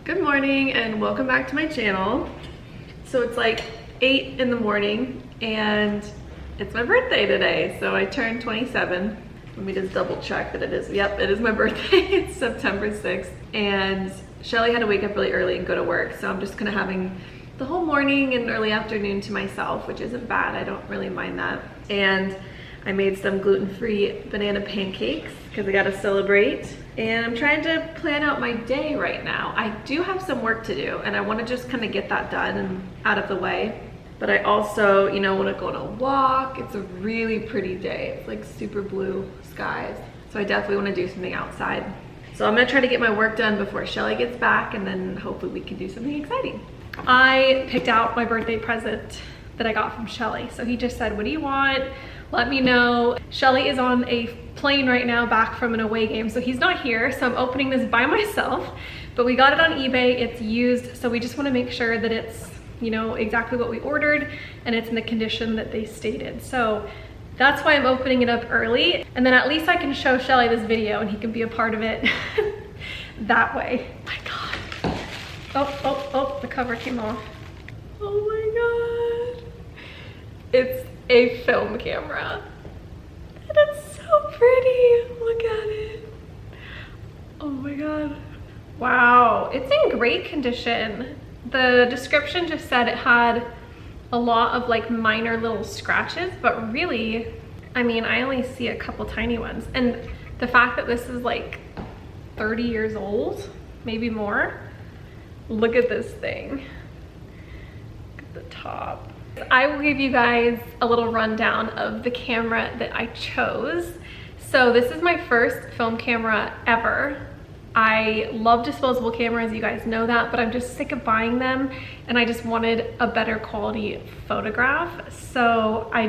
Good morning and welcome back to my channel. So it's like 8 in the morning and it's my birthday today. So I turned 27. Let me just double check that it is. Yep, it is my birthday. It's September 6th. And Shelly had to wake up really early and go to work. So I'm just kind of having the whole morning and early afternoon to myself, which isn't bad. I don't really mind that. And I made some gluten-free banana pancakes because I gotta celebrate. And I'm trying to plan out my day right now. I do have some work to do and I wanna just kind of get that done and out of the way. But I also, wanna go on a walk. It's a really pretty day. It's like super blue skies. So I definitely wanna do something outside. So I'm gonna try to get my work done before Shelly gets back and then hopefully we can do something exciting. I picked out my birthday present that I got from Shelly. So he just said, what do you want? Let me know. Shelly is on a plane right now back from an away game, so he's not here, so I'm opening this by myself. But we got it on eBay, it's used, so we just want to make sure that it's, exactly what we ordered and it's in the condition that they stated. So that's why I'm opening it up early, and then at least I can show Shelly this video and he can be a part of it that way. Oh my God. Oh, the cover came off. Oh my God. It's a film camera. And it's so pretty. Look at it. Oh my God. Wow. It's in great condition. The description just said it had a lot of like minor little scratches, but really, I only see a couple tiny ones. And the fact that this is like 30 years old, maybe more. Look at this thing. Look at the top. I will give you guys a little rundown of the camera that I chose. So this is my first film camera ever. I love disposable cameras, you guys know that, but I'm just sick of buying them and I just wanted a better quality photograph. So I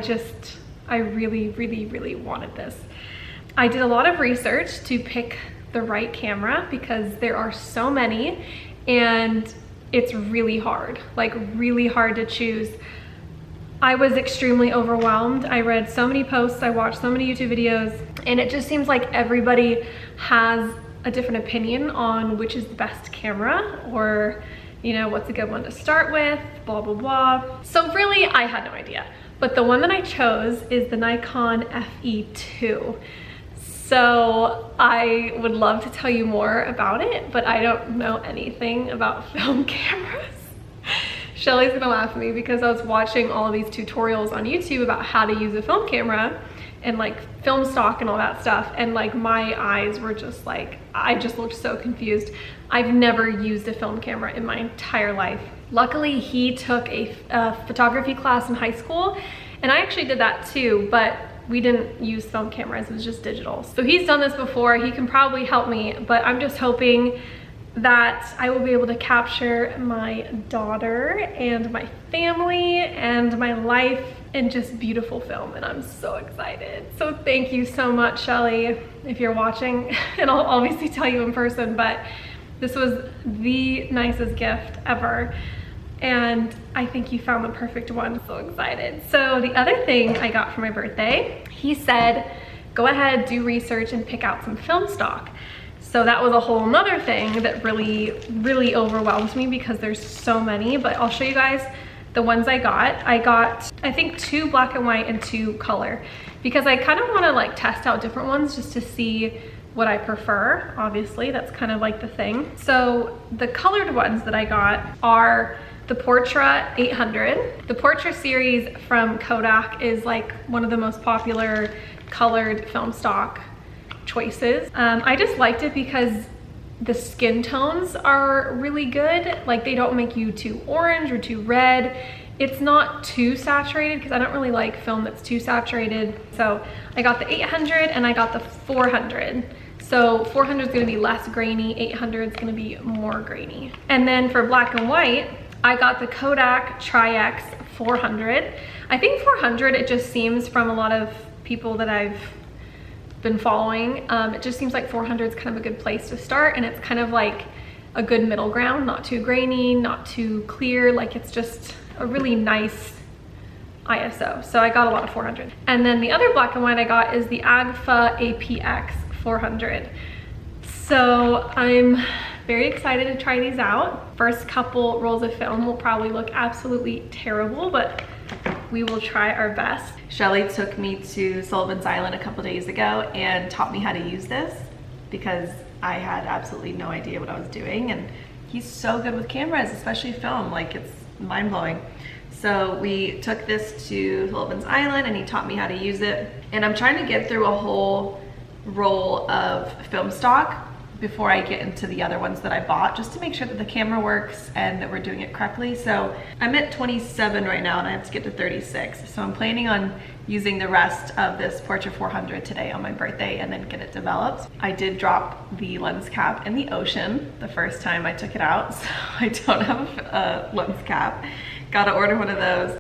really wanted this. I did a lot of research to pick the right camera because there are so many and it's really hard to choose. I was extremely overwhelmed. I read so many posts, I watched so many YouTube videos, and it just seems like everybody has a different opinion on which is the best camera or, what's a good one to start with, blah, blah, blah. So really, I had no idea. But the one that I chose is the Nikon FE2. So I would love to tell you more about it, but I don't know anything about film cameras. Shelly's gonna laugh at me because I was watching all of these tutorials on YouTube about how to use a film camera and like film stock and all that stuff, and like my eyes were just like, I just looked so confused. I've never used a film camera in my entire life. Luckily, he took a photography class in high school, and I actually did that too, but we didn't use film cameras, it was just digital. So he's done this before, he can probably help me, but I'm just hoping that I will be able to capture my daughter and my family and my life in just beautiful film, and I'm so excited. So thank you so much, Shelly, if you're watching, and I'll obviously tell you in person, but this was the nicest gift ever, and I think you found the perfect one. I'm so excited. So the other thing I got for my birthday, he said, go ahead, do research and pick out some film stock. So that was a whole nother thing that really overwhelmed me because there's so many, but I'll show you guys the ones I got. I got, I think, 2 black and white and 2 color because I kind of want to like test out different ones just to see what I prefer. Obviously, that's kind of like the thing. So the colored ones that I got are the Portrait 800. The Portrait series from Kodak is like one of the most popular colored film stock choices. I just liked it because the skin tones are really good. Like they don't make you too orange or too red. It's not too saturated because I don't really like film that's too saturated. So I got the 800 and I got the 400. So 400 is gonna be less grainy, 800 is gonna be more grainy. And then for black and white, I got the Kodak Tri-X 400. I think 400, it just seems from a lot of people that I've been following, it just seems like 400 is kind of a good place to start, and it's kind of like a good middle ground, not too grainy, not too clear, like it's just a really nice ISO. So I got a lot of 400. And then the other black and white I got is the Agfa APX 400. So I'm very excited to try these out. First couple rolls of film will probably look absolutely terrible, but we will try our best. Shelly took me to Sullivan's Island a couple days ago and taught me how to use this because I had absolutely no idea what I was doing, and he's so good with cameras, especially film, like it's mind-blowing. So we took this to Sullivan's Island and he taught me how to use it. And I'm trying to get through a whole roll of film stock before I get into the other ones that I bought, just to make sure that the camera works and that we're doing it correctly. So I'm at 27 right now and I have to get to 36. So I'm planning on using the rest of this Portrait 400 today on my birthday and then get it developed. I did drop the lens cap in the ocean the first time I took it out, so I don't have a lens cap. Gotta order one of those.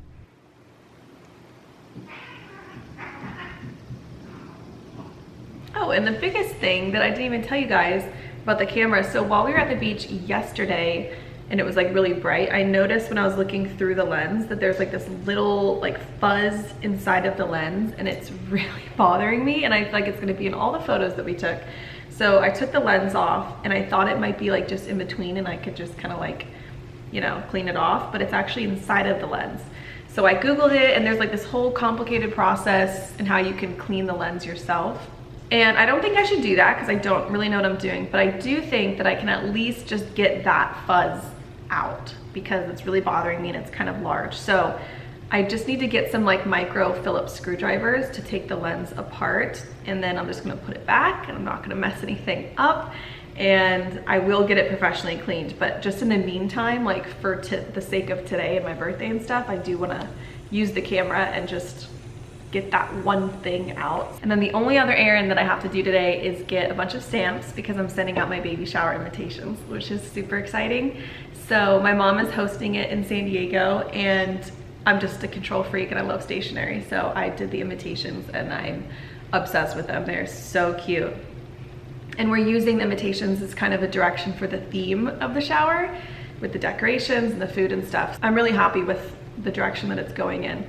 Oh, and the biggest thing that I didn't even tell you guys about the camera, so while we were at the beach yesterday and it was like really bright, I noticed when I was looking through the lens that there's like this little like fuzz inside of the lens, and it's really bothering me, and I feel like it's gonna be in all the photos that we took. So I took the lens off and I thought it might be like just in between and I could just kind of like, you know, clean it off, but it's actually inside of the lens. So I Googled it and there's like this whole complicated process and how you can clean the lens yourself. And I don't think I should do that because I don't really know what I'm doing, but I do think that I can at least just get that fuzz out because it's really bothering me and it's kind of large. So I just need to get some like micro Phillips screwdrivers to take the lens apart, and then I'm just gonna put it back and I'm not gonna mess anything up, and I will get it professionally cleaned. But just in the meantime, like for the sake of today and my birthday and stuff, I do wanna use the camera and just get that one thing out. And then the only other errand that I have to do today is get a bunch of stamps because I'm sending out my baby shower invitations, which is super exciting. So my mom is hosting it in San Diego and I'm just a control freak and I love stationery. So I did the invitations and I'm obsessed with them. They're so cute. And we're using the invitations as kind of a direction for the theme of the shower with the decorations and the food and stuff. I'm really happy with the direction that it's going in.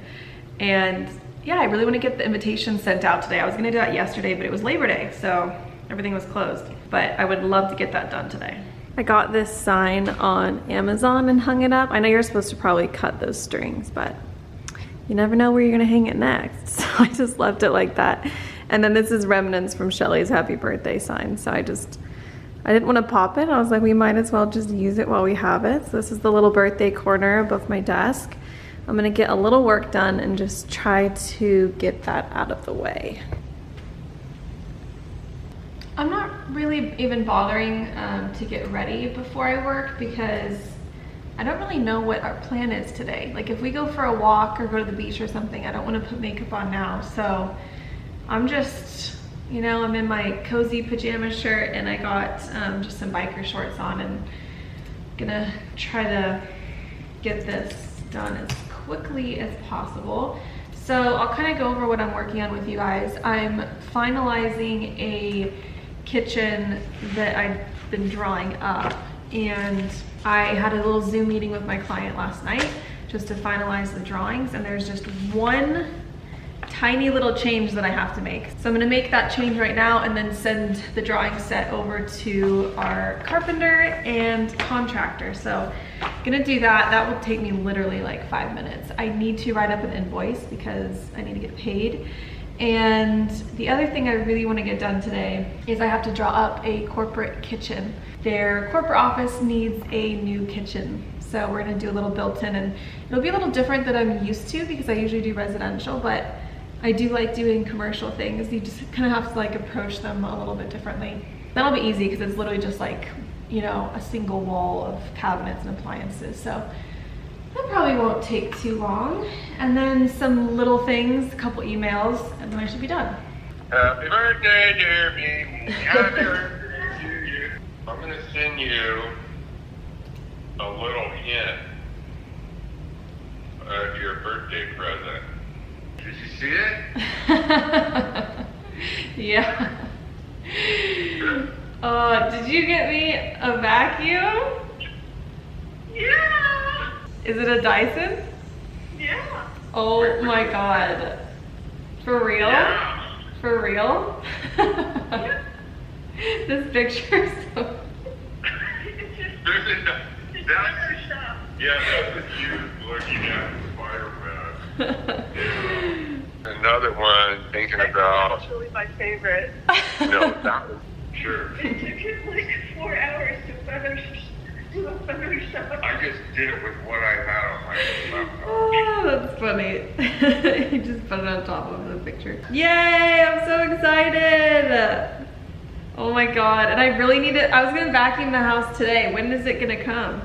And yeah, I really want to get the invitation sent out today. I was gonna do that yesterday, but it was Labor Day, so everything was closed. But I would love to get that done today. I got this sign on Amazon and hung it up. I know you're supposed to probably cut those strings, but you never know where you're gonna hang it next. So I just left it like that. And then this is remnants from Shelly's happy birthday sign. So I didn't want to pop it. I was like, we might as well just use it while we have it. So this is the little birthday corner above my desk. I'm gonna get a little work done and just try to get that out of the way. I'm not really even bothering to get ready before I work because I don't really know what our plan is today. Like if we go for a walk or go to the beach or something, I don't wanna put makeup on now. So I'm just, you know, I'm in my cozy pajama shirt and I got just some biker shorts on, and gonna try to get this done as quickly as possible. So I'll kind of go over what I'm working on with you guys. I'm finalizing a kitchen that I've been drawing up, and I had a little Zoom meeting with my client last night just to finalize the drawings, and there's just one tiny little change that I have to make. So I'm gonna make that change right now and then send the drawing set over to our carpenter and contractor. So I'm gonna do that. That will take me literally like 5 minutes. I need to write up an invoice because I need to get paid. And the other thing I really want to get done today is I have to draw up a corporate kitchen. Their corporate office needs a new kitchen. So we're gonna do a little built-in, and it'll be a little different than I'm used to because I usually do residential, but I do like doing commercial things. You just kind of have to like approach them a little bit differently. That'll be easy because it's literally just like, you know, a single wall of cabinets and appliances. So that probably won't take too long. And then some little things, a couple emails, and then I should be done. Happy birthday, dear baby. Happy birthday to you. I'm gonna send you a little hint of your birthday present. Did you see it? Yeah. Did you get me a vacuum? Yeah. Is it a Dyson? Yeah. Oh my god. For real? Yeah. For real? Yeah. This picture is so... that's what you looking at the spider web. Another one thinking about. That's really my favorite. No, that was sure. It took him like 4 hours to do a Photoshop. I just did it with what I had on my laptop. Oh, that's funny. You just put it on top of the picture. Yay, I'm so excited. Oh my God, and I really need it. I was gonna vacuum the house today. When is it gonna come?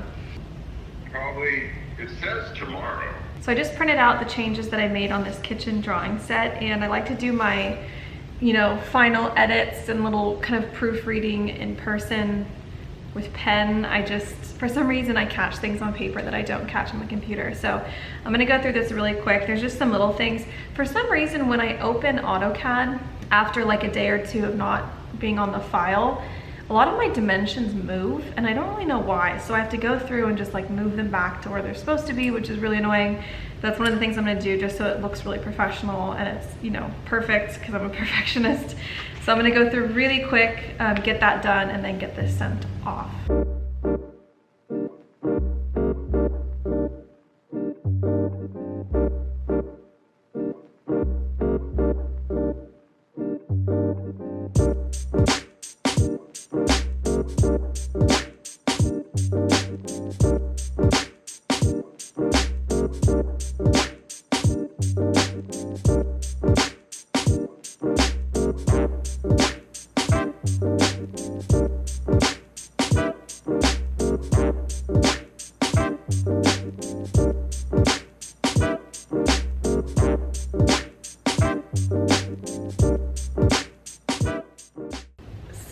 Probably, it says tomorrow. So I just printed out the changes that I made on this kitchen drawing set, and I like to do my, you know, final edits and little kind of proofreading in person with pen. I just, for some reason, I catch things on paper that I don't catch on the computer. So I'm gonna go through this really quick. There's just some little things. For some reason, when I open AutoCAD, after like a day or two of not being on the file, a lot of my dimensions move, and I don't really know why. So I have to go through and just like move them back to where they're supposed to be, which is really annoying. That's one of the things I'm gonna do just so it looks really professional and it's, you know, perfect, because I'm a perfectionist. So I'm gonna go through really quick, get that done, and then get this sent off.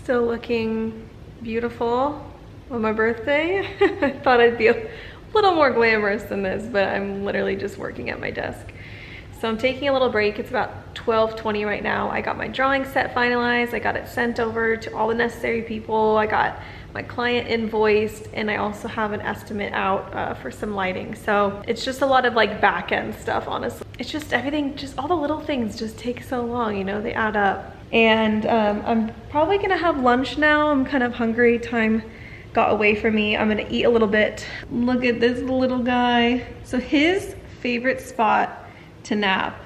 Still looking beautiful on my birthday. I thought I'd be a little more glamorous than this, but I'm literally just working at my desk. So I'm taking a little break. It's about 12:20 right now. I got my drawing set finalized. I got it sent over to all the necessary people. I got my client invoiced, and I also have an estimate out for some lighting. So it's just a lot of like back end stuff, honestly. It's just everything, just all the little things just take so long, you know, they add up. And I'm probably gonna have lunch now. I'm kind of hungry, time got away from me. I'm gonna eat a little bit. Look at this little guy. So his favorite spot to nap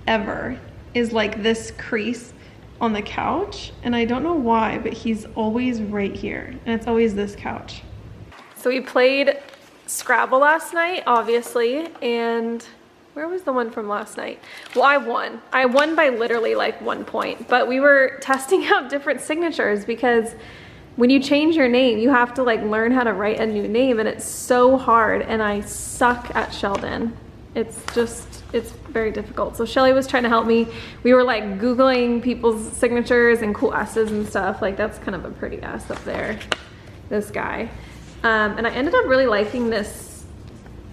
ever is like this crease on the couch, and I don't know why, but he's always right here, and it's always this couch. So we played Scrabble last night, obviously, and where was the one from last night? Well, I won. I won by literally like 1 point, but we were testing out different signatures because when you change your name, you have to like learn how to write a new name, and it's so hard, and I suck at Sheldon. It's very difficult. So Shelly was trying to help me. We were like Googling people's signatures and cool S's and stuff. Like that's kind of a pretty S up there, this guy. And I ended up really liking this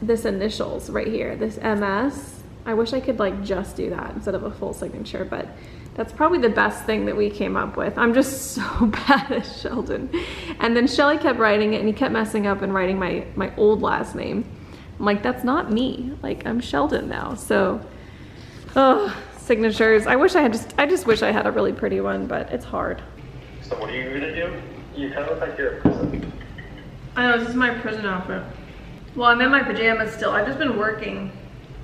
initials right here, this MS. I wish I could like just do that instead of a full signature, but that's probably the best thing that we came up with. I'm just so bad at Sheldon. And then Shelly kept writing it, and he kept messing up and writing my old last name. I'm like, that's not me. Like, I'm Sheldon now. So, oh, signatures. I just wish I had a really pretty one, but it's hard. So what are you gonna do? You kind of look like you're in prison. I know, this is my prison outfit. Well, I'm in my pajamas still. I've just been working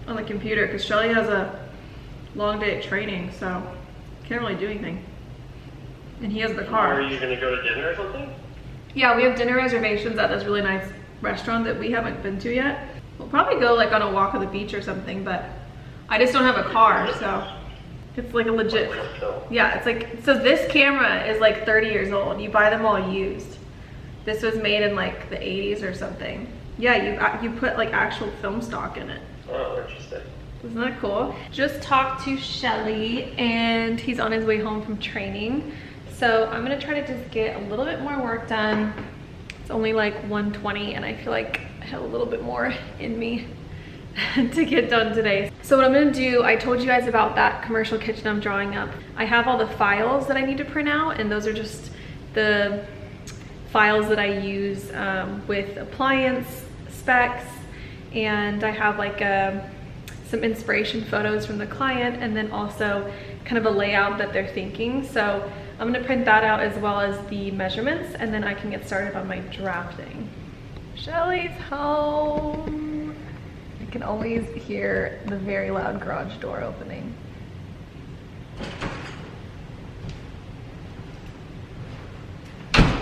on the computer because Shelly has a long day at training, so can't really do anything. And he has the car. Are you gonna go to dinner or something? Yeah, we have dinner reservations at this really nice restaurant that we haven't been to yet. We'll probably go like on a walk on the beach or something, but I just don't have a car, so it's like a legit, yeah, it's like, so this camera is like 30 years old. You buy them all used. This was made in like the 80s or something. Yeah, you put like actual film stock in it. Oh, interesting. Isn't that cool? Just talked to Shelly, and he's on his way home from training. So I'm gonna try to just get a little bit more work done. It's only like 1:20, and I feel like I have a little bit more in me to get done today. So what I'm gonna do, I told you guys about that commercial kitchen I'm drawing up. I have all the files that I need to print out, and those are just the files that I use with appliance specs, and I have like some inspiration photos from the client, and then also kind of a layout that they're thinking. So I'm gonna print that out as well as the measurements, and then I can get started on my drafting. Shelly's home. I can always hear the very loud garage door opening.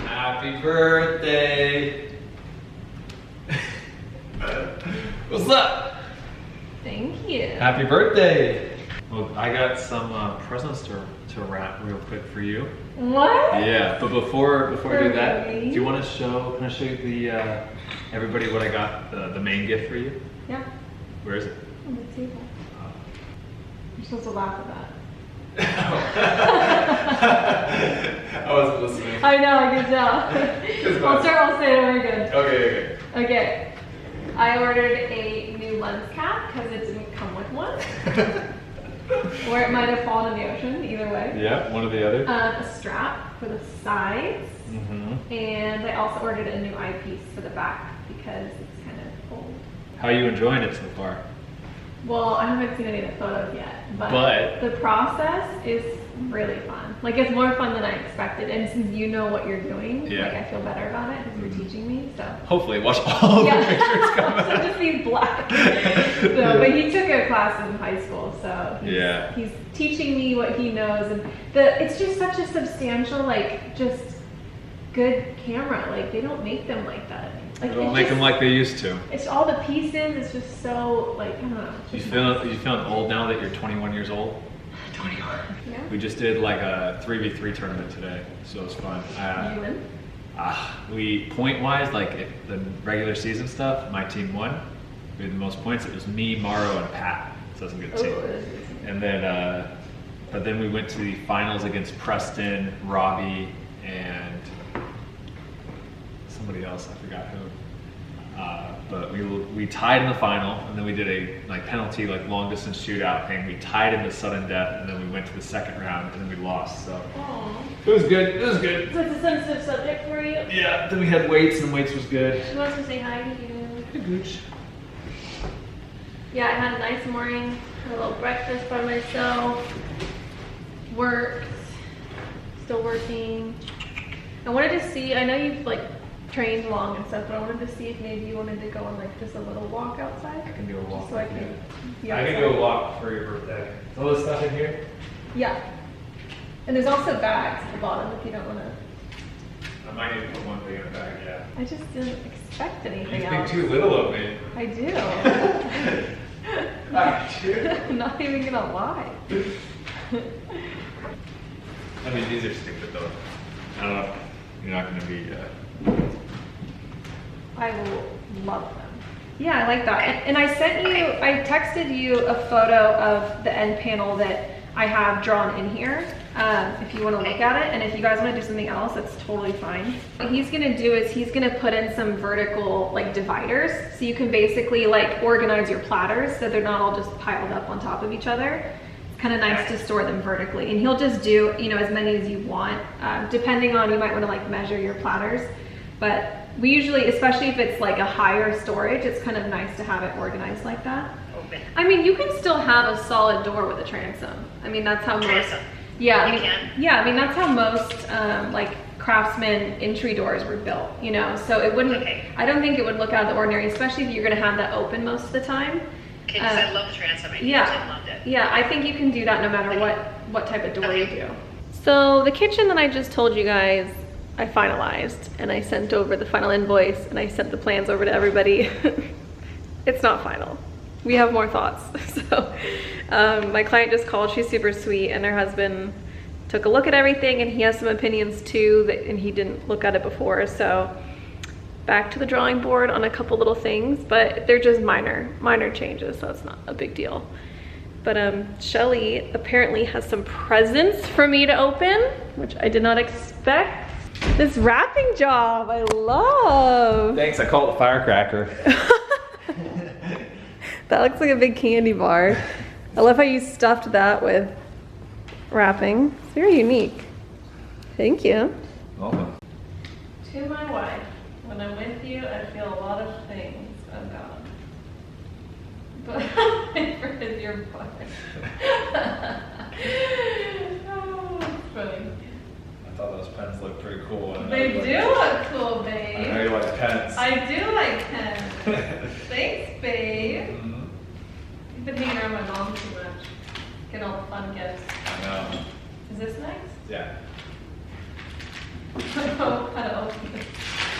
Happy birthday! What's up? Thank you. Happy birthday! Well, I got some presents to wrap real quick for you. What? Yeah, but before I do that, me? do you want to show? Can I show you the everybody what I got the main gift for you? Yeah. Where is it? On the table. You're supposed to laugh at that. I wasn't listening. I know, I can tell. I'll say it over again. Okay. Okay. I ordered a new lens cap because it didn't come with one. Or it might have fallen in the ocean, either way. Yeah, one or the other. A strap for the sides. Mm-hmm. And I also ordered a new eyepiece for the back because it's kind of old. How are you enjoying it so far? Well, I haven't seen any of the photos yet, but the process is really fun. Like, it's more fun than I expected, and since you know what you're doing, Yeah. like, I feel better about it because you're teaching me, so. Hopefully, watch all the pictures come So out. just these black. So, but he took a class in high school, so he's teaching me what he knows, and it's just such a substantial, like, just good camera. Like, they don't make them like that. Like, They don't make them like they used to. It's all the pieces. It's just so, like, I don't know. You feeling old now that you're 21 years old? 21. Yeah. We just did like a 3v3 tournament today, so it was fun. You win? We point-wise, like the regular season stuff, my team won. We had the most points. It was me, Morrow, and Pat. So that's a good team. And then, but then we went to the finals against Preston, Robbie, and somebody else. I forgot who. But we tied in the final, and then we did a penalty long distance shootout thing. We tied in the sudden death, and then we went to the second round, and then we lost. So it was good. It was good. So it's a sensitive subject for you? Yeah. Then we had weights, and weights was good. She wants to say hi to you. Hey, Gooch. Yeah, I had a nice morning. Had a little breakfast by myself. Worked. Still working. I wanted to see. I know you've trained long and stuff, but I wanted to see if maybe you wanted to go on just a little walk outside. I can do a walk. So I can be I outside. can do a walk for your birthday. Is all this stuff in here? Yeah. And there's also bags at the bottom if you don't want to. I might need to put one thing in a bag, yeah. I just didn't expect anything You else. think too little of me. I do. I do. I'm not even gonna lie. I mean, these are stupid though. I don't know. You're not going to be. I will love them. Yeah, I like that. And I texted you a photo of the end panel that I have drawn in here. If you want to look at it, and if you guys want to do something else, that's totally fine. What he's going to do is he's going to put in some vertical dividers, so you can basically organize your platters so they're not all just piled up on top of each other. It's kind of nice to store them vertically, and he'll just do as many as you want, depending on, you might want to measure your platters, but we usually, especially if it's a higher storage, it's kind of nice to have it organized like that. Open. I mean, you can still have a solid door with a transom. I mean, that's how most. Transom. Yeah, You can? Yeah, I mean that's how most Craftsman entry doors were built. So it wouldn't. Okay. I don't think it would look out of the ordinary, especially if you're going to have that open most of the time. Okay, because I love the transom. I Yeah, loved it. yeah. I think you can do that no matter what type of door you do. So the kitchen that I just told you guys, I finalized, and I sent over the final invoice, and I sent the plans over to everybody. It's not final. We have more thoughts. So my client just called. She's super sweet, and her husband took a look at everything, and he has some opinions too, and he didn't look at it before. So back to the drawing board on a couple little things, but they're just minor changes, so it's not a big deal. But Shelly apparently has some presents for me to open, which I did not expect. This wrapping job, I love. Thanks, I call it a firecracker. That looks like a big candy bar. I love how you stuffed that with wrapping. It's very unique. Thank you. Welcome. To my wife, when I'm with you, I feel a lot of things about. But for your butt. Oh, it's funny. thought those pens looked pretty cool. And They do look cool, I babe. know you like pens. I do like pens. Thanks, babe. Mhm. You've been hanging around my mom too much. Getting all the fun gifts. I know. Is this nice? Yeah. I don't know how to open it.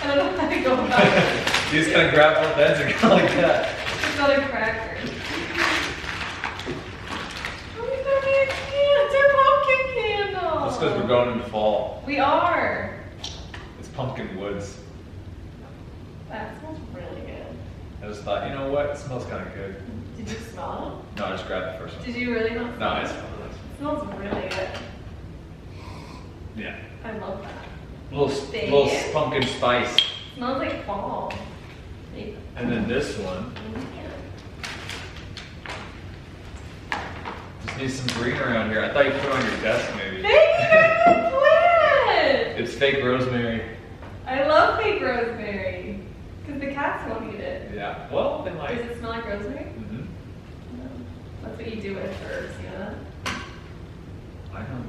I don't know how to go about it. You just kind of grab both ends and go like that. It's not a cracker. Oh, we got me a can. It's our pumpkin candle. That's because we're going into fall. We are. It's pumpkin woods. That smells really good. I just thought, you know what? It smells kind of good. Did you smell No, I just grabbed the first it? one. Did you really not No, smell I it? smelled It smells really good. it. Yeah. I love that. Little Babe. pumpkin spice. It smells like fall. Babe. And then this one. Just need some green around here. I thought you put it on your desk maybe. Baby, you're a plant! It's fake rosemary. I love fake rosemary. Because the cats won't eat it. Yeah. Well, they might. Does it smell like rosemary? Mm-hmm. No. That's what you do with herbs, you know that? I know.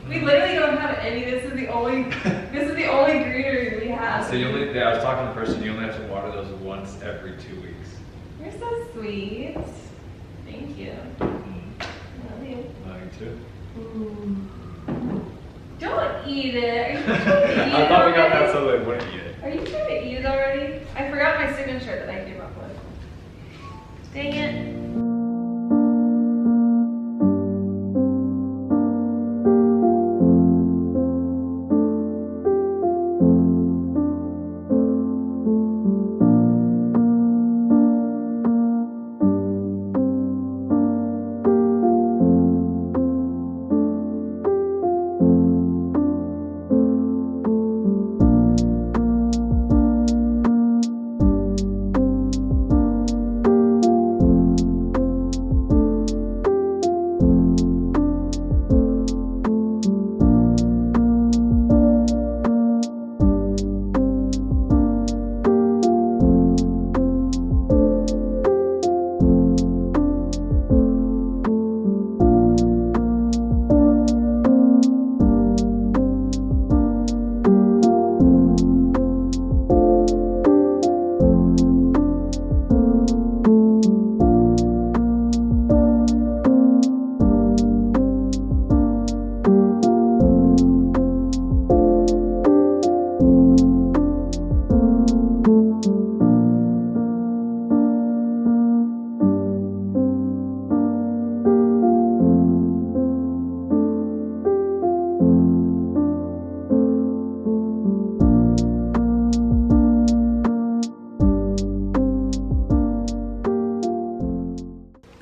We literally don't have any. This is the only greenery we have. So you only, yeah, I was talking to the person, you only have to water those once every 2 weeks. You're so sweet. Thank you. Love you. Love you too. Ooh. Don't eat it. Are you trying to eat it I thought we got that already? so they wouldn't eat it. Are you trying to eat it already? I forgot my signature that I came up with. Dang it.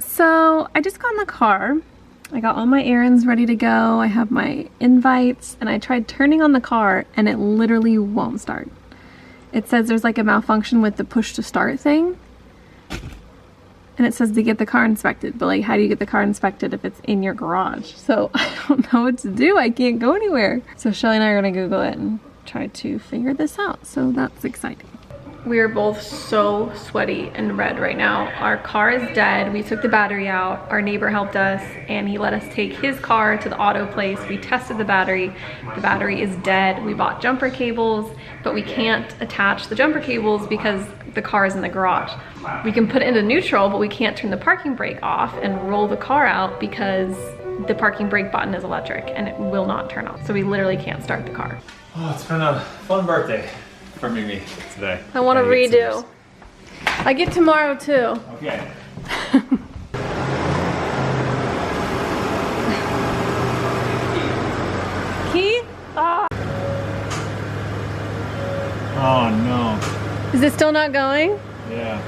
So I just got in the car. I got all my errands ready to go. I have my invites and I tried turning on the car and it literally won't start. It says there's like a malfunction with the push to start thing. And it says to get the car inspected, but like how do you get the car inspected if it's in your garage? So I don't know what to do. I can't go anywhere. So Shelly and I are gonna Google it and try to figure this out. So that's exciting. We are both so sweaty and red right now. Our car is dead. We took the battery out. Our neighbor helped us and he let us take his car to the auto place. We tested the battery. The battery is dead. We bought jumper cables, but we can't attach the jumper cables because the car is in the garage. We can put it into neutral, but we can't turn the parking brake off and roll the car out because the parking brake button is electric and it will not turn off. So we literally can't start the car. Oh, it's been a fun birthday for Mimi today. I want to redo. I get tomorrow too. Okay. Key? Ah. Oh no. Is it still not going? Yeah.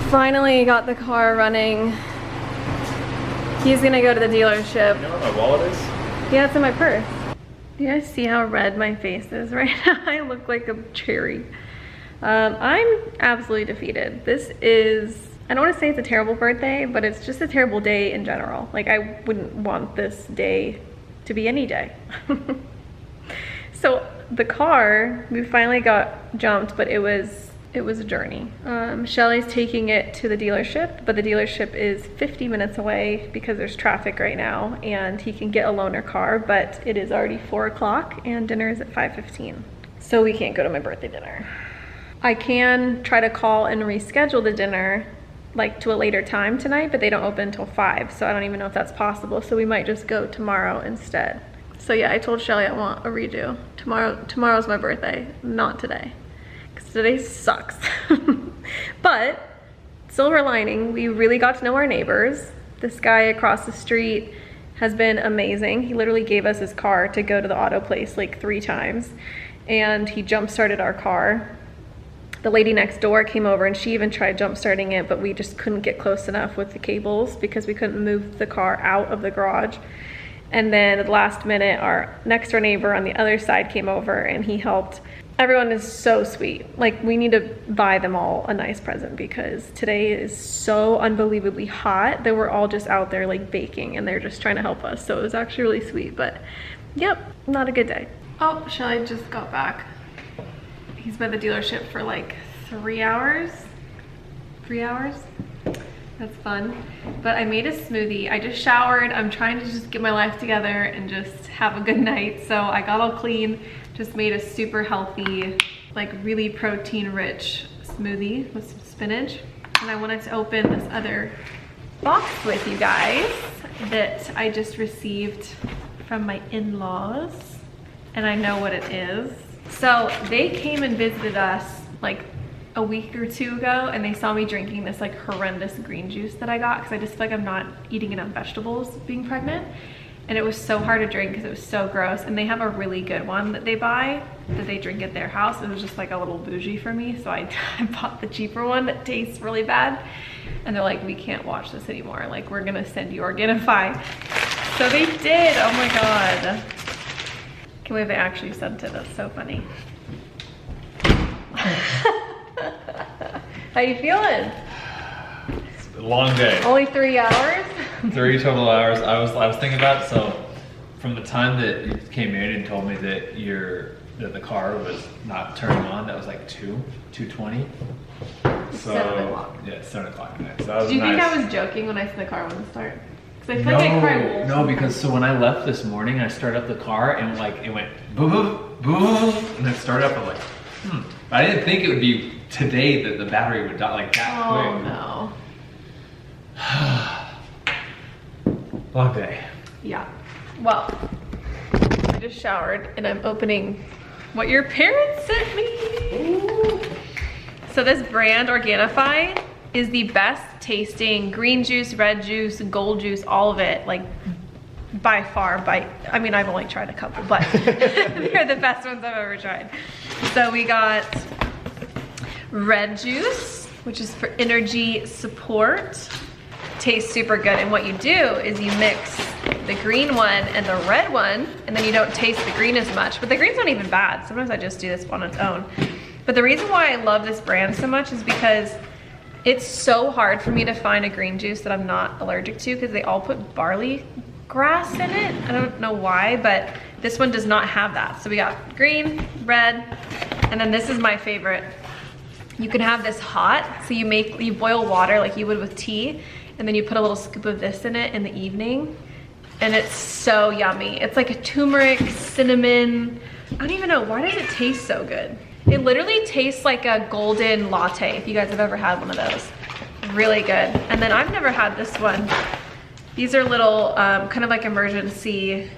Finally got the car running. He's gonna go to the dealership. You know where my wallet is? Yeah, it's in my purse. Do you guys see how red my face is right now? I look like a cherry. I'm absolutely defeated. This is, I don't want to say it's a terrible birthday, but it's just a terrible day in general. Like I wouldn't want this day to be any day. So the car, we finally got jumped, but it was it was a journey. Shelly's taking it to the dealership, but the dealership is 50 minutes away because there's traffic right now, and he can get a loaner car, but it is already 4 o'clock and dinner is at 5:15. So we can't go to my birthday dinner. I can try to call and reschedule the dinner like to a later time tonight, but they don't open until 5, so I don't even know if that's possible. So we might just go tomorrow instead. So yeah, I told Shelly I want a redo. Tomorrow's my birthday, not today, because today sucks. But silver lining, we really got to know our neighbors. This guy across the street has been amazing. He literally gave us his car to go to the auto place like 3 times, and he jump started our car. The lady next door came over and she even tried jump starting it, but we just couldn't get close enough with the cables because we couldn't move the car out of the garage. And then at the last minute, our next door neighbor on the other side came over and he helped. Everyone is so sweet. Like, we need to buy them all a nice present because today is so unbelievably hot that we're all just out there like baking and they're just trying to help us. So it was actually really sweet, but yep, not a good day. Oh, Shelly just got back. He's by the dealership for like 3 hours. 3 hours? That's fun. But I made a smoothie. I just showered. I'm trying to just get my life together and just have a good night. So I got all clean, just made a super healthy, like really protein rich smoothie with some spinach. And I wanted to open this other box with you guys that I just received from my in-laws. And I know what it is. So they came and visited us like a week or 2 ago, and they saw me drinking this like horrendous green juice that I got because I just feel like I'm not eating enough vegetables being pregnant, and it was so hard to drink because it was so gross. And they have a really good one that they buy that they drink at their house. It was just like a little bougie for me, so I bought the cheaper one that tastes really bad, and they're like, we can't watch this anymore, like we're gonna send you Organifi. So they did. Oh my god, can't believe they actually sent it. That's so funny. How you feeling? It's a long day. Only 3 hours? 3 total hours. I was thinking about it, so from the time that you came in and told me that the car was not turning on, that was like 2:20. So 7 o'clock. Yeah, it's 7 o'clock at night. So that was Do you think nice. I was joking when I said the car wouldn't start? Because I feel like I cried wolf. No, because so when I left this morning, I started up the car and like it went boom, boom, boom, and then started up. I'm like, I didn't think it would be today that the battery would die like that Oh quick. No. Long day. Yeah. Well, I just showered and I'm opening what your parents sent me. Ooh. So this brand, Organifi, is the best tasting green juice, red juice, gold juice, all of it, like by far. I mean, I've only tried a couple, but they're the best ones I've ever tried. So we got red juice, which is for energy support. Tastes super good, and what you do is you mix the green one and the red one, and then you don't taste the green as much, but the green's not even bad. Sometimes I just do this on its own. But the reason why I love this brand so much is because it's so hard for me to find a green juice that I'm not allergic to, because they all put barley grass in it. I don't know why, but this one does not have that. So we got green, red, and then this is my favorite. You can have this hot, so you boil water like you would with tea, and then you put a little scoop of this in it in the evening, and it's so yummy. It's like a turmeric, cinnamon. I don't even know, why does it taste so good? It literally tastes like a golden latte, if you guys have ever had one of those. Really good. And then I've never had this one. These are little, kind of like emergency,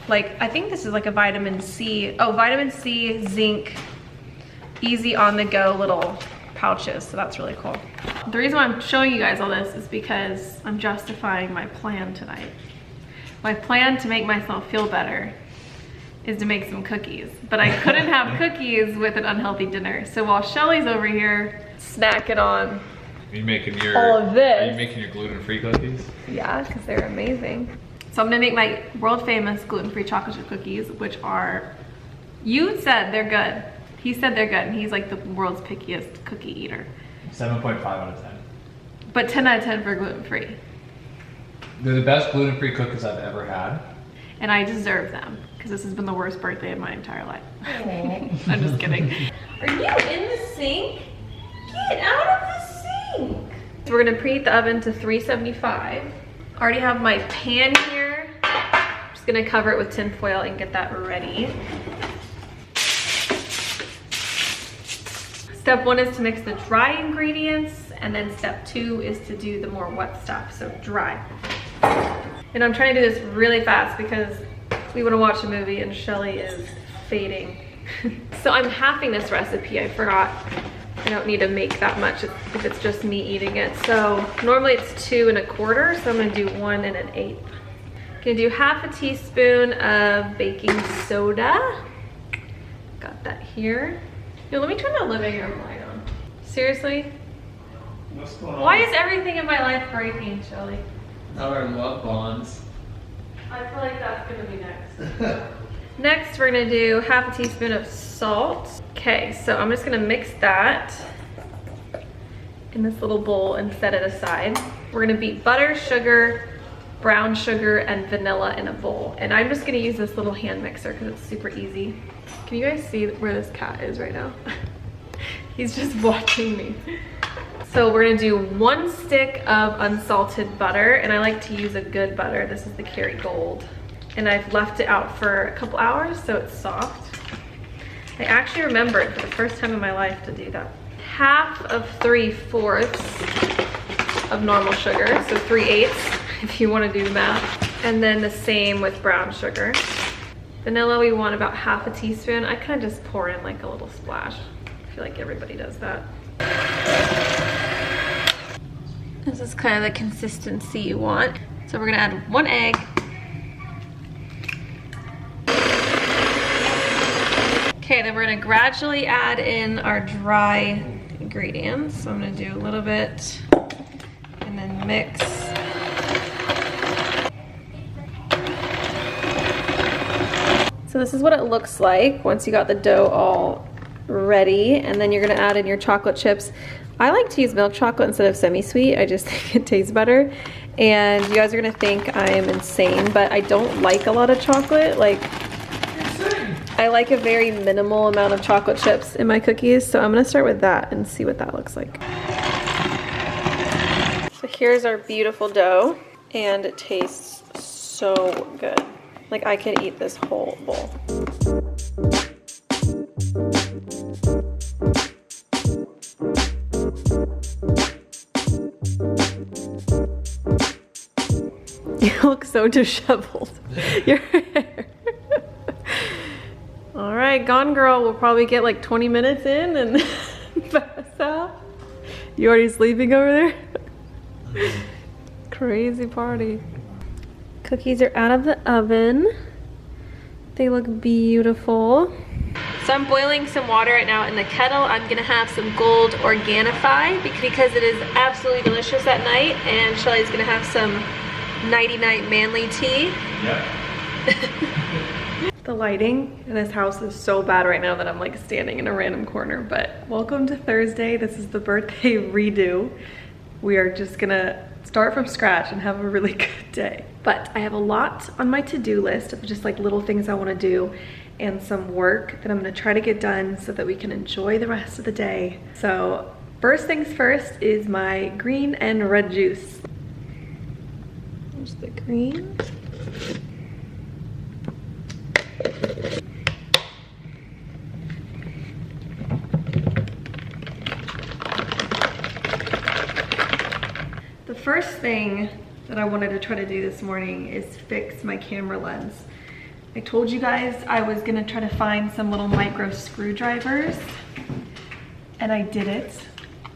like, I think this is like a vitamin C. Oh, vitamin C, zinc, easy on the go little pouches. So that's really cool. The reason why I'm showing you guys all this is because I'm justifying my plan tonight. My plan to make myself feel better is to make some cookies, but I couldn't have cookies with an unhealthy dinner. So while Shelly's over here snacking on Are you making your all of this, Are you making your gluten-free cookies? yeah, because they're amazing. So I'm gonna make my world famous gluten-free chocolate chip cookies, which are, you said they're good. He said they're good, and he's like the world's pickiest cookie eater. 7.5 out of 10. But 10 out of 10 for gluten-free. They're the best gluten-free cookies I've ever had. And I deserve them, because this has been the worst birthday of my entire life. I'm just kidding. Are you in the sink? Get out of the sink. We're gonna preheat the oven to 375. I already have my pan here. I'm just gonna cover it with tin foil and get that ready. Step 1 is to mix the dry ingredients, and then step 2 is to do the more wet stuff, so dry. And I'm trying to do this really fast because we want to watch a movie and Shelly is fading. So I'm halving this recipe, I forgot. I don't need to make that much if it's just me eating it. So normally it's 2 1/4, so I'm gonna do 1 1/8. Gonna do half a teaspoon of baking soda. Got that here. Yo, let me turn the living room light on. Seriously? What's going on? Why is everything in my life breaking, Shelly? Our love bonds. I feel like that's gonna be next. Next, we're gonna do half a teaspoon of salt. Okay, so I'm just gonna mix that in this little bowl and set it aside. We're gonna beat butter, sugar, brown sugar, and vanilla in a bowl. And I'm just gonna use this little hand mixer because it's super easy. Can you guys see where this cat is right now? He's just watching me. So we're gonna do 1 stick of unsalted butter, and I like to use a good butter. This is the Kerrygold. And I've left it out for a couple hours so it's soft. I actually remembered for the first time in my life to do that. Half of 3/4 of normal sugar, so 3/8 if you want to do the math. And then the same with brown sugar. Vanilla, we want about half a teaspoon. I kind of just pour in like a little splash. I feel like everybody does that. This is kind of the consistency you want. So we're gonna add 1 egg. Okay, then we're gonna gradually add in our dry ingredients. So I'm gonna do a little bit and then mix. So this is what it looks like once you got the dough all ready, and then you're gonna add in your chocolate chips. I like to use milk chocolate instead of semi-sweet. I just think it tastes better. And you guys are gonna think I am insane, but I don't like a lot of chocolate. Like, I like a very minimal amount of chocolate chips in my cookies, so I'm gonna start with that and see what that looks like. So here's our beautiful dough, and it tastes so good. Like, I could eat this whole bowl. You look so disheveled. Your hair. All right, gone girl. We'll probably get like 20 minutes in and pass out. You already sleeping over there? Crazy party. Cookies are out of the oven. They look beautiful. So I'm boiling some water right now in the kettle. I'm gonna have some gold Organifi because it is absolutely delicious at night, and Shelly's gonna have some nighty-night manly tea. Yep. The lighting in this house is so bad right now that I'm like standing in a random corner, but welcome to Thursday. This is the birthday redo. We are just gonna start from scratch and have a really good day. But I have a lot on my to-do list of just like little things I wanna do and some work that I'm gonna try to get done so that we can enjoy the rest of the day. So first things first is my green and red juice. There's the green. The first thing that I wanted to try to do this morning is fix my camera lens. I told you guys I was gonna try to find some little micro screwdrivers, and I did it.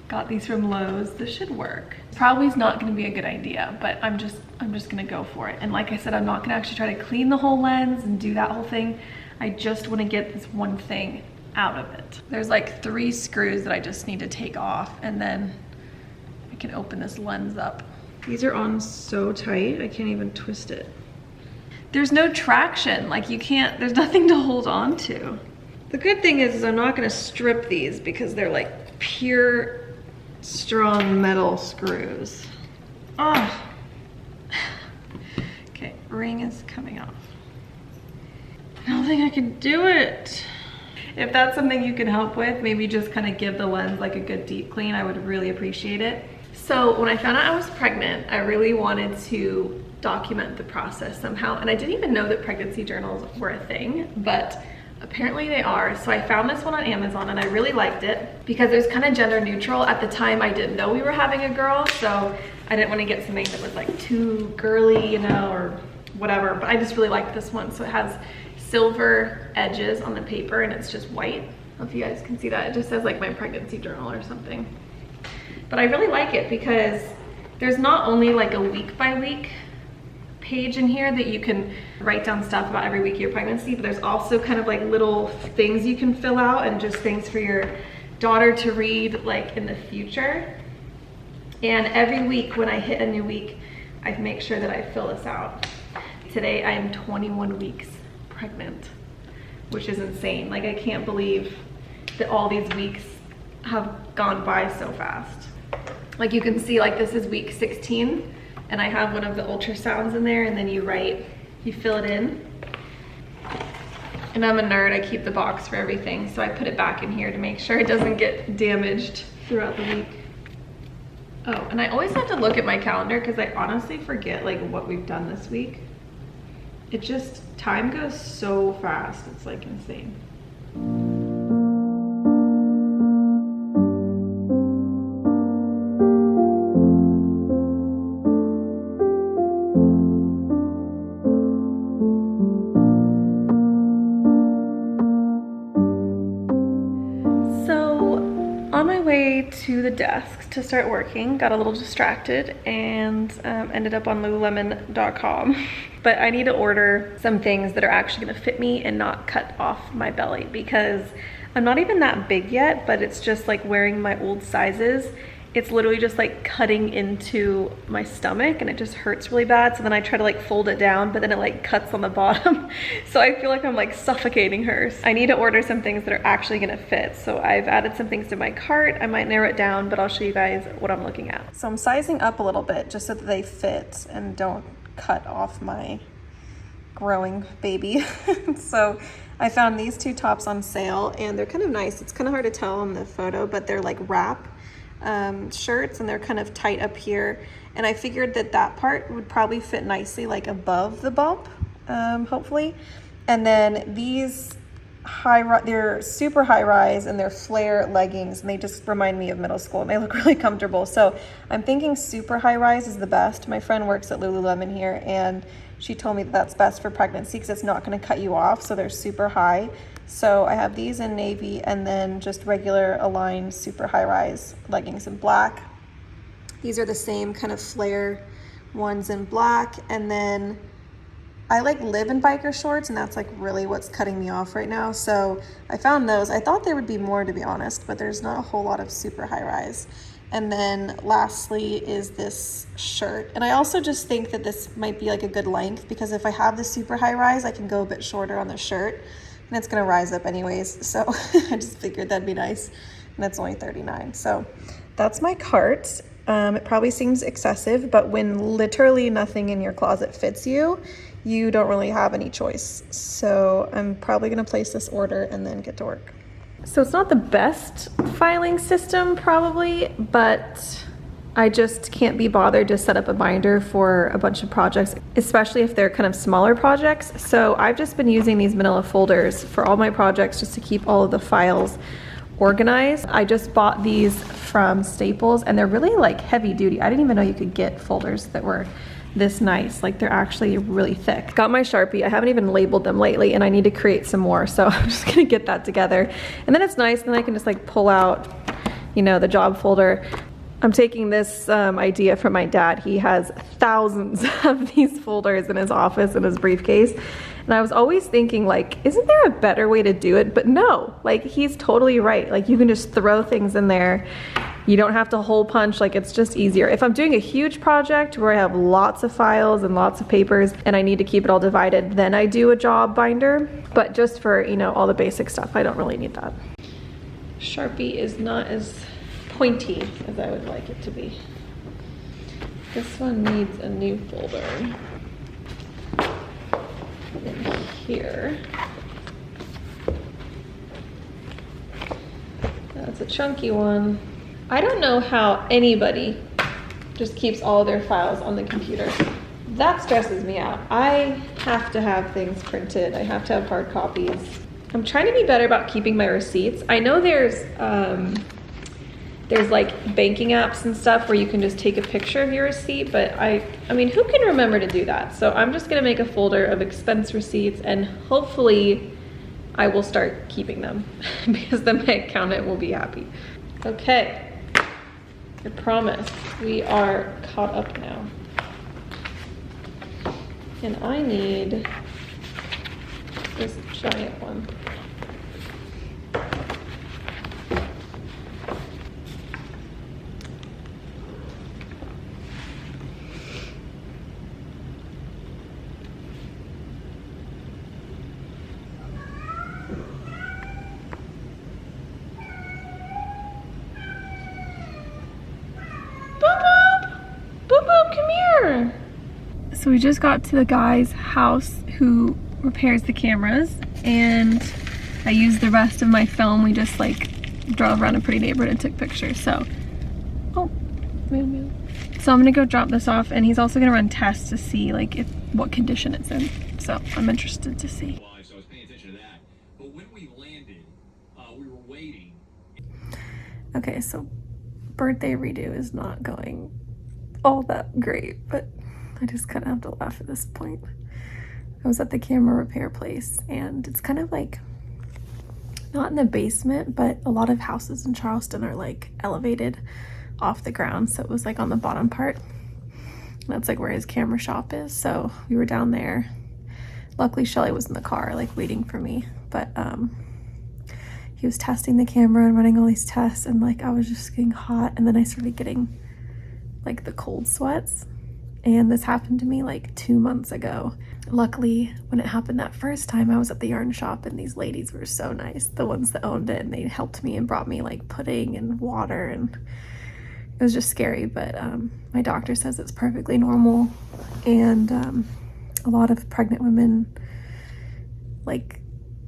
Got these from Lowe's. This should work. Probably is not gonna be a good idea, but I'm just gonna go for it. And like I said, I'm not gonna actually try to clean the whole lens and do that whole thing. I just wanna get this one thing out of it. There's like 3 screws that I just need to take off, and then I can open this lens up. These are on so tight, I can't even twist it. There's no traction, like you can't, there's nothing to hold on to. The good thing is I'm not gonna strip these because they're like pure, strong metal screws. Oh. Okay, ring is coming off. I don't think I can do it. if that's something you can help with, maybe just kind of give the lens like a good deep clean, I would really appreciate it. So when I found out I was pregnant, I really wanted to document the process somehow. And I didn't even know that pregnancy journals were a thing, but apparently they are. So I found this one on Amazon and I really liked it because it was kind of gender neutral. At the time, I didn't know we were having a girl, so I didn't want to get something that was like too girly, you know, or whatever, but I just really liked this one. So it has silver edges on the paper and it's just white. I don't know if you guys can see that. It just says like my pregnancy journal or something. But I really like it because there's not only like a week by week page in here that you can write down stuff about every week of your pregnancy, but there's also kind of like little things you can fill out and just things for your daughter to read like in the future. And every week when I hit a new week, I make sure that I fill this out. Today I am 21 weeks pregnant, which is insane. Like I can't believe that all these weeks have gone by so fast. Like you can see, like this is week 16 and I have one of the ultrasounds in there, and then you fill it in. And I'm a nerd, I keep the box for everything, so I put it back in here to make sure it doesn't get damaged throughout the week. Oh, and I always have to look at my calendar because I honestly forget like what we've done this week. It just, time goes so fast, it's like insane. To the desk to start working, got a little distracted and ended up on lululemon.com. But I need to order some things that are actually gonna fit me and not cut off my belly, because I'm not even that big yet, but it's just like wearing my old sizes. It's literally just like cutting into my stomach and it just hurts really bad. So then I try to like fold it down, but then it like cuts on the bottom. So I feel like I'm like suffocating her. I need to order some things that are actually gonna fit. So I've added some things to my cart. I might narrow it down, but I'll show you guys what I'm looking at. So I'm sizing up a little bit just so that they fit and don't cut off my growing baby. So I found these two tops on sale and they're kind of nice. It's kind of hard to tell in the photo, but they're like wrap shirts and they're kind of tight up here, and I figured that that part would probably fit nicely like above the bump, hopefully. And then these they're super high rise and they're flare leggings and they just remind me of middle school and they look really comfortable. So I'm thinking super high rise is the best. My friend works at Lululemon here and she told me that that's best for pregnancy because it's not going to cut you off, so they're super high. So I have these in navy and then just regular aligned super high rise leggings in black. These are the same kind of flare ones in black. And then I like live in biker shorts and that's like really what's cutting me off right now. So I found those. I thought there would be more, to be honest, but there's not a whole lot of super high rise. And then lastly is this shirt. And I also just think that this might be like a good length because if I have the super high rise, I can go a bit shorter on the shirt. And it's gonna rise up anyways, so I just figured that'd be nice. And it's only $39. So that's my cart. It probably seems excessive, but when literally nothing in your closet fits you, you don't really have any choice. So I'm probably gonna place this order and then get to work. So it's not the best filing system probably, but I just can't be bothered to set up a binder for a bunch of projects, especially if they're kind of smaller projects. So I've just been using these manila folders for all my projects just to keep all of the files organized. I just bought these from Staples and they're really like heavy duty. I didn't even know you could get folders that were this nice. Like they're actually really thick. Got my Sharpie. I haven't even labeled them lately and I need to create some more. So I'm just gonna get that together. And then it's nice, and then I can just like pull out, you know, the job folder. I'm taking this idea from my dad. He has thousands of these folders in his office, in his briefcase. And I was always thinking like, isn't there a better way to do it? But no, like he's totally right. Like you can just throw things in there. You don't have to hole punch, like it's just easier. If I'm doing a huge project where I have lots of files and lots of papers and I need to keep it all divided, then I do a job binder. But just for, you know, all the basic stuff, I don't really need that. Sharpie is not as pointy as I would like it to be. This one needs a new folder in here. That's a chunky one. I don't know how anybody just keeps all of their files on the computer. That stresses me out. I have to have things printed. I have to have hard copies. I'm trying to be better about keeping my receipts. I know there's like banking apps and stuff where you can just take a picture of your receipt, but I mean, who can remember to do that? So I'm just gonna make a folder of expense receipts and hopefully I will start keeping them because then my accountant will be happy. Okay, I promise we are caught up now. And I need this giant one. So we just got to the guy's house who repairs the cameras, and I used the rest of my film. We just like drove around a pretty neighborhood and took pictures. So, so I'm gonna go drop this off, and he's also gonna run tests to see like what condition it's in. So I'm interested to see. So I was paying attention to that. But when we landed, we were waiting. Okay, so birthday redo is not going all that great, but I just kind of have to laugh at this point. I was at the camera repair place, and it's kind of like not in the basement, but a lot of houses in Charleston are like elevated off the ground, so it was like on the bottom part. That's like where his camera shop is. So we were down there. Luckily Shelly was in the car like waiting for me, but he was testing the camera and running all these tests, and like I was just getting hot, and then I started getting like the cold sweats. And this happened to me like 2 months ago. Luckily, when it happened that first time, I was at the yarn shop, and these ladies were so nice, the ones that owned it, and they helped me and brought me like pudding and water, and it was just scary, but my doctor says it's perfectly normal. And a lot of pregnant women, like,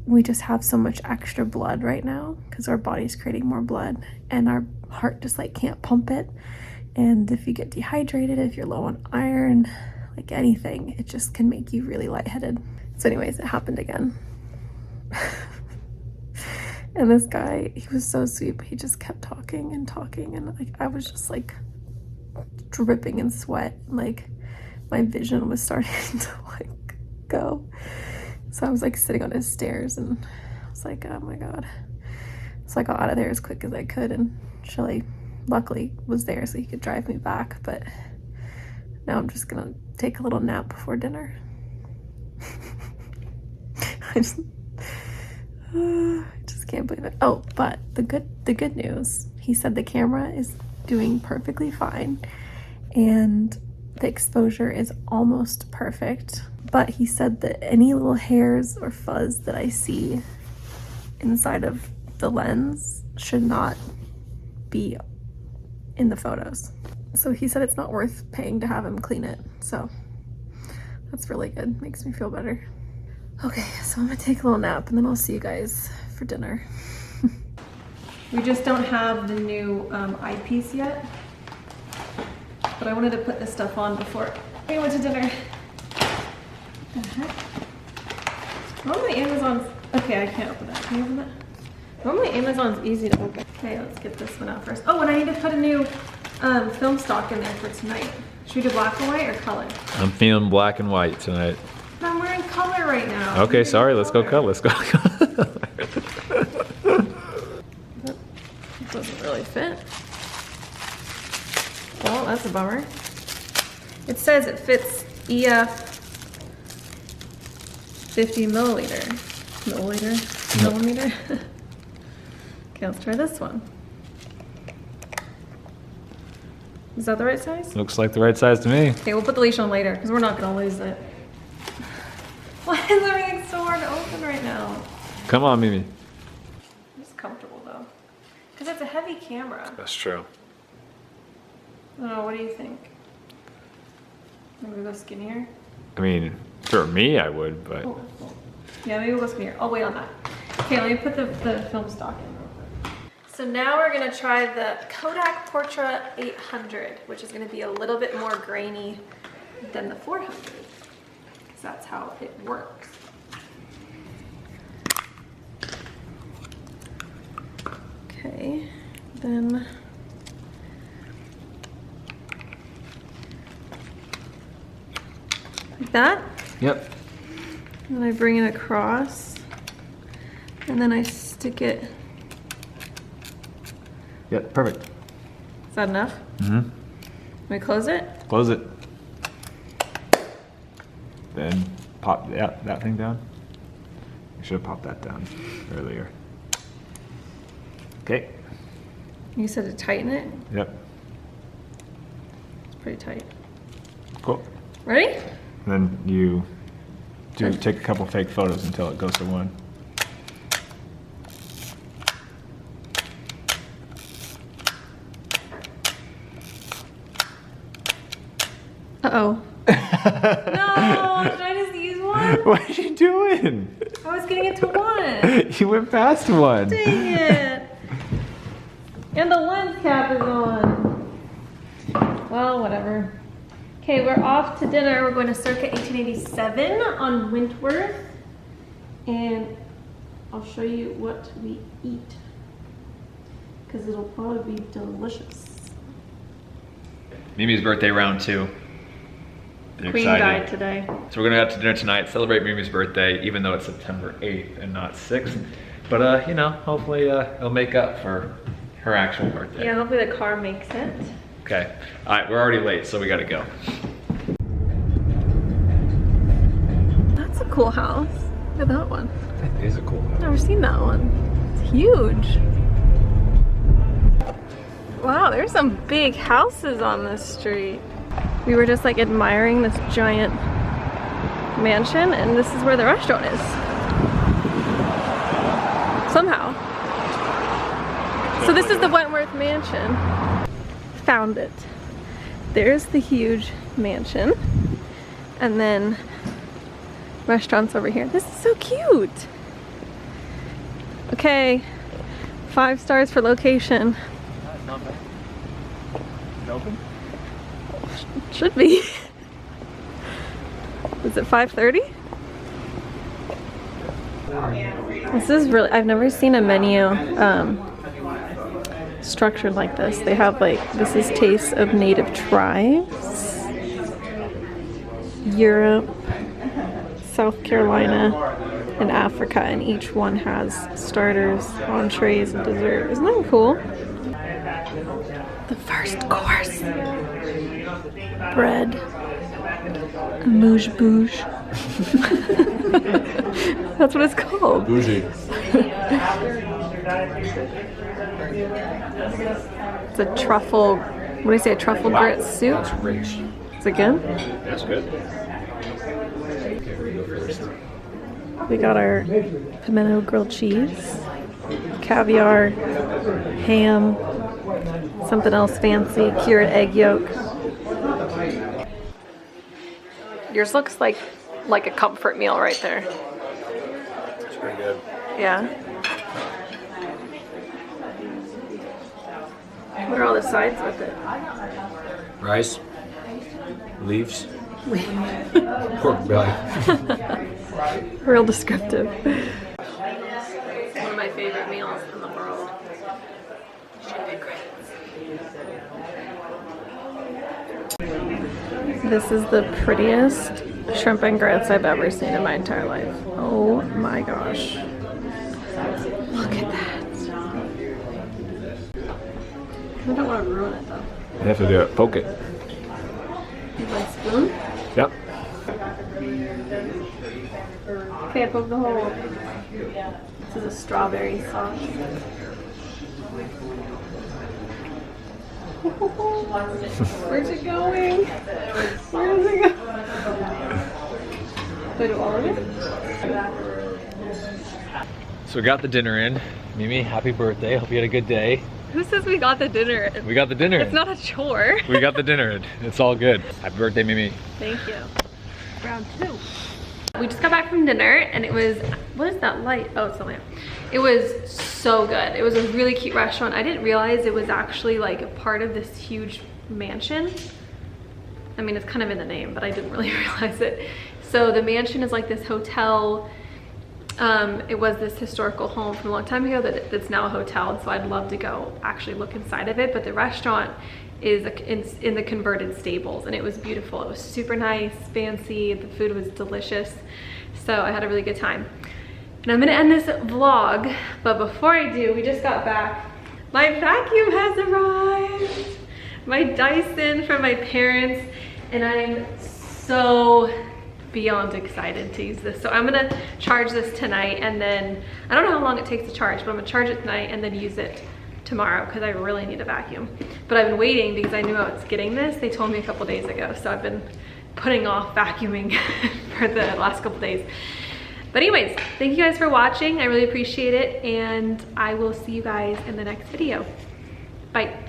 we just have so much extra blood right now because our body's creating more blood, and our heart just like can't pump it. And if you get dehydrated, if you're low on iron, like anything, it just can make you really lightheaded. So anyways, it happened again. And this guy, he was so sweet, but he just kept talking, and like I was just like dripping in sweat. Like my vision was starting to like go. So I was like sitting on his stairs, and I was like, oh my God. So I got out of there as quick as I could, and Shelly luckily was there so he could drive me back, but now I'm just gonna take a little nap before dinner. I just can't believe it. Oh, but the good news, he said the camera is doing perfectly fine and the exposure is almost perfect, but he said that any little hairs or fuzz that I see inside of the lens should not be in the photos. So he said it's not worth paying to have him clean it. So that's really good. Makes me feel better. Okay, so I'm gonna take a little nap, and then I'll see you guys for dinner. We just don't have the new eyepiece yet, but I wanted to put this stuff on before we went to dinner. What the heck? Normally Amazon's, okay, I can't open that. Can you open that? Normally Amazon's easy to open. Okay, let's get this one out first. Oh, and I need to put a new film stock in there for tonight. Should we do black and white or color? I'm feeling black and white tonight. I'm wearing color right now. Okay, sorry, let's go color. Let's go color. It doesn't really fit. Well, that's a bummer. It says it fits EF 50 millimeter. Okay, let's try this one. Is that the right size? Looks like the right size to me. Okay, we'll put the leash on later because we're not gonna lose it. Why is everything so hard to open right now? Come on, Mimi. It's comfortable though, because it's a heavy camera. That's true. I don't know, what do you think? I'm gonna go skinnier. I mean, for me, I would, but. Oh. Yeah, maybe we'll go skinnier. I'll wait on that. Okay, let me put the film stock in real quick. So now we're gonna try the Kodak Portrait 800, which is gonna be a little bit more grainy than the 400, because that's how it works. Okay, then like that. Yep. And then I bring it across, and then I stick it. Yep, perfect. Is that enough? Mm-hmm. Can we close it? Close it. Then pop that thing down. I should have popped that down earlier. Okay. You said to tighten it? Yep. It's pretty tight. Cool. Ready? And then you take a couple fake photos until it goes to 1. Uh-oh. No, did I just use one? What are you doing? I was getting it to 1. You went past 1. Dang it. And the lens cap is on. Well, whatever. Okay, we're off to dinner. We're going to Circa 1887 on Wentworth. And I'll show you what we eat, because it'll probably be delicious. Mimi's birthday round 2. Been Queen excited. died today. So we're gonna go out to dinner tonight, celebrate Mimi's birthday, even though it's September 8th and not 6th. But you know, hopefully it'll make up for her actual birthday. Yeah, hopefully the car makes it. Okay. All right, we're already late, so we gotta go. That's a cool house. Look at that one. It is a cool house. Never seen that one. It's huge. Wow, there's some big houses on this street. We were just like admiring this giant mansion, and this is where the restaurant is. Somehow. So this is the Wentworth Mansion. Found it. There's the huge mansion, and then restaurants over here. This is so cute. Okay, 5 stars for location. Not bad. Is it open? Should be. Is it 5:30? This is really, I've never seen a menu structured like this. They have like, this is tastes of native tribes, Europe, South Carolina, and Africa, and each one has starters, entrees, and dessert. Isn't that cool? The first course. Bread. Mouche bouche. That's what it's called. Bougie. It's a truffle, what do you say, a truffle grit soup? That's rich. Is it good? That's good. We got our pimento grilled cheese, caviar, ham, something else fancy, cured egg yolk. Yours looks like a comfort meal right there. It's pretty good. Yeah. What are all the sides with it? Rice, leaves, pork belly. Real descriptive. One of my favorite meals in the world. This is the prettiest shrimp and grits I've ever seen in my entire life. Oh my gosh. Look at that. I don't want to ruin it though. You have to do it. Poke it. With my spoon? Yep. Okay, I poked the hole. This is a strawberry sauce. Where's it going? Where does it go? Do I do all of it? So we got the dinner in. Mimi, happy birthday. Hope you had a good day. Who says we got the dinner in? We got the dinner in. It's not a chore. We got the dinner in. It's all good. Happy birthday, Mimi. Thank you. Round 2. We just got back from dinner and it was, what is that light? Oh, it's the lamp. It was so good. It was a really cute restaurant. I didn't realize it was actually like a part of this huge mansion. I mean, it's kind of in the name, but I didn't really realize it. So the mansion is like this hotel. It was this historical home from a long time ago that's now a hotel. And so I'd love to go actually look inside of it. But the restaurant is in the converted stables and it was beautiful. It was super nice, fancy. The food was delicious. So I had a really good time. And I'm gonna end this vlog, but before I do, we just got back. My vacuum has arrived. My Dyson from my parents, and I'm so beyond excited to use this. So I'm gonna charge this tonight and then, I don't know how long it takes to charge, but I'm gonna charge it tonight and then use it tomorrow because I really need a vacuum. But I've been waiting because I knew I was getting this. They told me a couple days ago, so I've been putting off vacuuming for the last couple days. But anyways, thank you guys for watching. I really appreciate it, and I will see you guys in the next video. Bye.